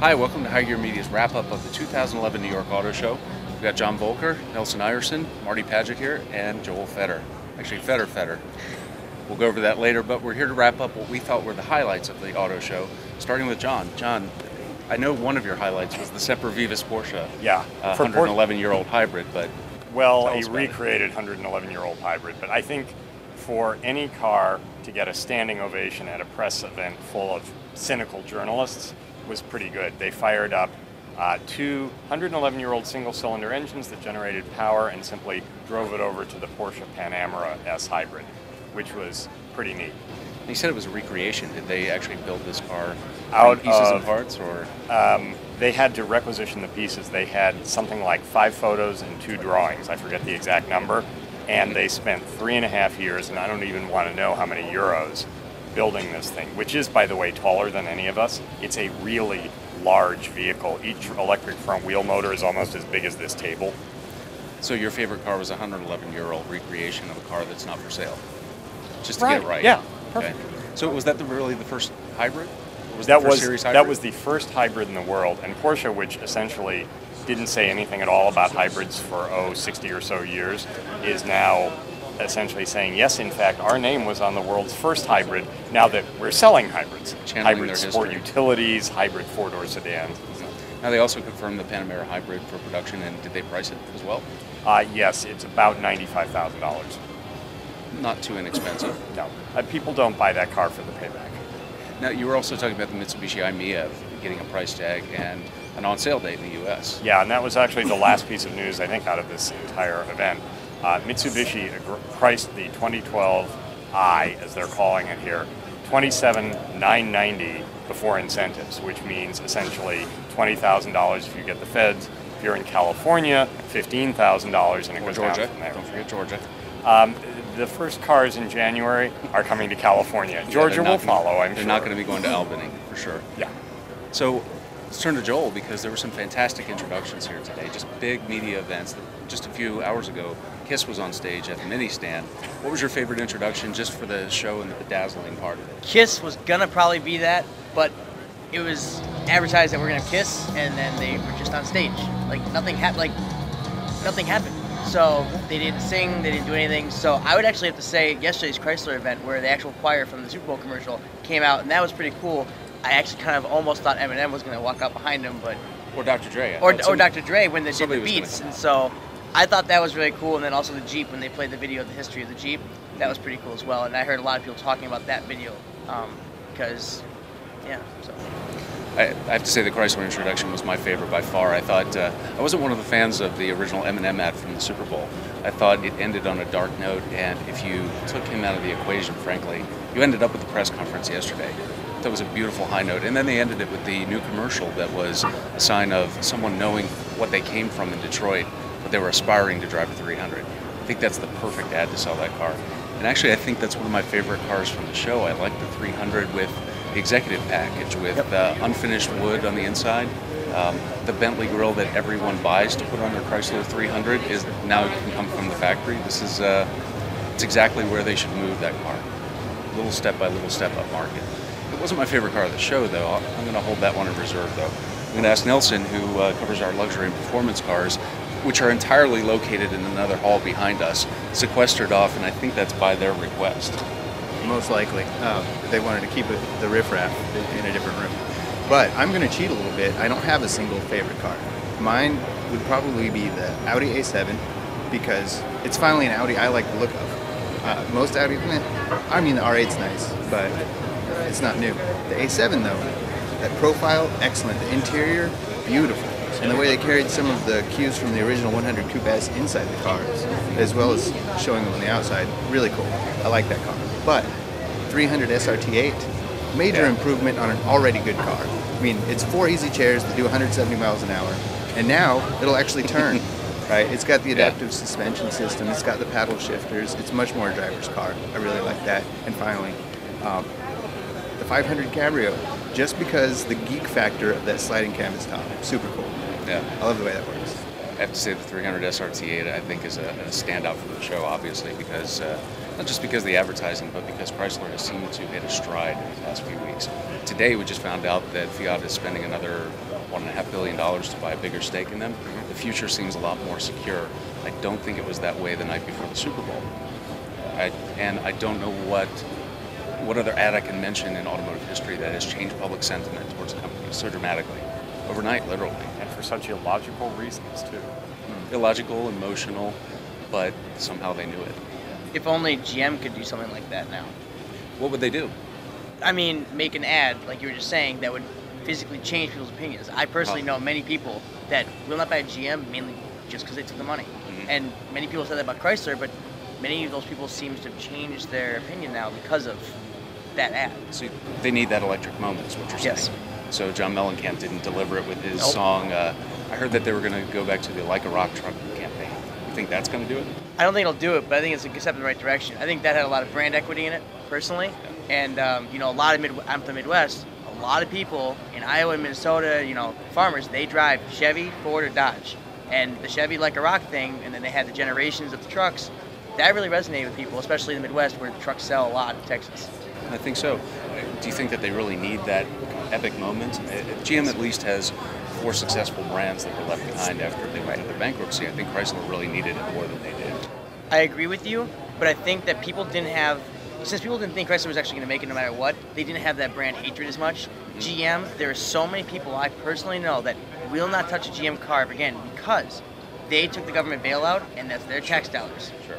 Hi, welcome to High Gear Media's wrap-up of the 2011 New York Auto Show. We've got John Volker, Nelson Iverson, Marty Padgett here, and Joel Fetter. Actually, Fetter. We'll go over that later, but we're here to wrap up what we thought were the highlights of the auto show, starting with John. John, I know one of your highlights was the Sempervives Porsche. Yeah. 111-year-old hybrid, but... Well, a recreated 111-year-old hybrid, but I think for any car to get a standing ovation at a press event full of cynical journalists was pretty good. They fired up two 111-year-old single-cylinder engines that generated power and simply drove it over to the Porsche Panamera S hybrid, which was pretty neat. You said it was a recreation. Did they actually build this car out from pieces of and parts, or? They had to requisition the pieces. They had something like 5 photos and 2 drawings. I forget the exact number. And they spent 3.5 years, and I don't even want to know how many euros, building this thing, which is, by the way, taller than any of us. It's a really large vehicle. Each electric front wheel motor is almost as big as this table. So your favorite car was a 111-year-old recreation of a car that's not for sale? Just to get it right. Yeah, perfect. Okay. So was that really the first hybrid? That was the first hybrid in the world, and Porsche, which essentially didn't say anything at all about hybrids for 60 or so years, is now essentially saying, yes, in fact, our name was on the world's first hybrid, now that we're selling hybrids. Hybrid sport utilities, hybrid 4-door sedans. Now they also confirmed the Panamera hybrid for production, and did they price it as well? Yes, it's about $95,000. Not too inexpensive. No, people don't buy that car for the payback. Now, you were also talking about the Mitsubishi i-MiEV getting a price tag and an on-sale date in the U.S. Yeah, and that was actually the last piece of news, I think, out of this entire event. Mitsubishi priced the 2012 i, as they're calling it here, $27,990 before incentives, which means essentially $20,000 if you get the feds. If you're in California, $15,000, and it goes down from there. Don't forget Georgia. The first cars in January are coming to California. Georgia will follow, I'm sure. They're not going to be going to Albany, for sure. Yeah. So let's turn to Joel, because there were some fantastic introductions here today, just big media events. Just a few hours ago, KISS was on stage at the mini stand. What was your favorite introduction just for the show and the bedazzling part of it? KISS was going to probably be that, but it was advertised that we're going to have KISS, and then they were just on stage. Nothing happened. So they didn't sing, they didn't do anything. So I would actually have to say yesterday's Chrysler event, where the actual choir from the Super Bowl commercial came out, and that was pretty cool. I actually kind of almost thought Eminem was going to walk out behind him, but or Dr. Dre, or Dr. Dre when they did the beats, and so I thought that was really cool. And then also the Jeep, when they played the video of the history of the Jeep, that was pretty cool as well. And I heard a lot of people talking about that video because, yeah. So. I have to say the Chrysler introduction was my favorite by far. I thought I wasn't one of the fans of the original Eminem ad from the Super Bowl. I thought it ended on a dark note, and if you took him out of the equation, frankly, you ended up with the press conference yesterday. That was a beautiful high note, and then they ended it with the new commercial that was a sign of someone knowing what they came from in Detroit, but they were aspiring to drive a 300. I think that's the perfect ad to sell that car. And actually, I think that's one of my favorite cars from the show. I like the 300 with the executive package with unfinished wood on the inside. The Bentley grille that everyone buys to put on their Chrysler 300 is now can come from the factory. This is it's exactly where they should move that car. Little step by little step up market. It wasn't my favorite car of the show, though. I'm going to hold that one in reserve, though. I'm going to ask Nelson, who covers our luxury and performance cars, which are entirely located in another hall behind us, sequestered off, and I think that's by their request. Most likely. They wanted to keep the riffraff in a different room. But I'm going to cheat a little bit. I don't have a single favorite car. Mine would probably be the Audi A7, because it's finally an Audi I like the look of. Most Audi, I mean the R8's nice, but it's not new. The A7 though, that profile, excellent. The interior, beautiful. And the way they carried some of the cues from the original 100 Coupe S inside the cars, as well as showing them on the outside, really cool. I like that car. But 300 SRT8, major improvement on an already good car. I mean, it's 4 easy chairs that do 170 miles an hour, and now it'll actually turn, right? It's got the adaptive suspension system, it's got the paddle shifters, it's much more a driver's car. I really like that. And finally, the 500 Cabrio, just because the geek factor of that sliding canvas top, super cool. Yeah. I love the way that works. I have to say the 300 SRT8 I think is a standout for the show, obviously, because not just because of the advertising, but because Chrysler has seemed to hit a stride in the past few weeks. Today we just found out that Fiat is spending another $1.5 billion to buy a bigger stake in them. The future seems a lot more secure. I don't think it was that way the night before the Super Bowl. I don't know what other ad I can mention in automotive history that has changed public sentiment towards companies so dramatically. Overnight, literally. And for such illogical reasons, too. Illogical, emotional, but somehow they knew it. If only GM could do something like that now. What would they do? I mean, make an ad, like you were just saying, that would physically change people's opinions. I personally know many people that will not buy a GM mainly just because they took the money. And many people said that about Chrysler, but many of those people seem to have changed their opinion now because of that ad. So they need that electric moment, is what you're saying. Yes. So John Mellencamp didn't deliver it with his song. I heard that they were going to go back to the Like a Rock truck campaign. You think that's going to do it? I don't think it'll do it, but I think it's a step in the right direction. I think that had a lot of brand equity in it, personally. And, a lot of I'm from the Midwest. A lot of people in Iowa and Minnesota, farmers, they drive Chevy, Ford, or Dodge. And the Chevy Like a Rock thing, and then they had the generations of the trucks, that really resonated with people, especially in the Midwest where the trucks sell a lot in Texas. I think so. Do you think that they really need that epic moment? GM at least has 4 successful brands that were left behind after they went through their bankruptcy. I think Chrysler really needed it more than they did. I agree with you, but I think that people didn't have, since people didn't think Chrysler was actually going to make it no matter what, they didn't have that brand hatred as much. GM, there are so many people I personally know that will not touch a GM car again because they took the government bailout and that's their tax dollars. Sure.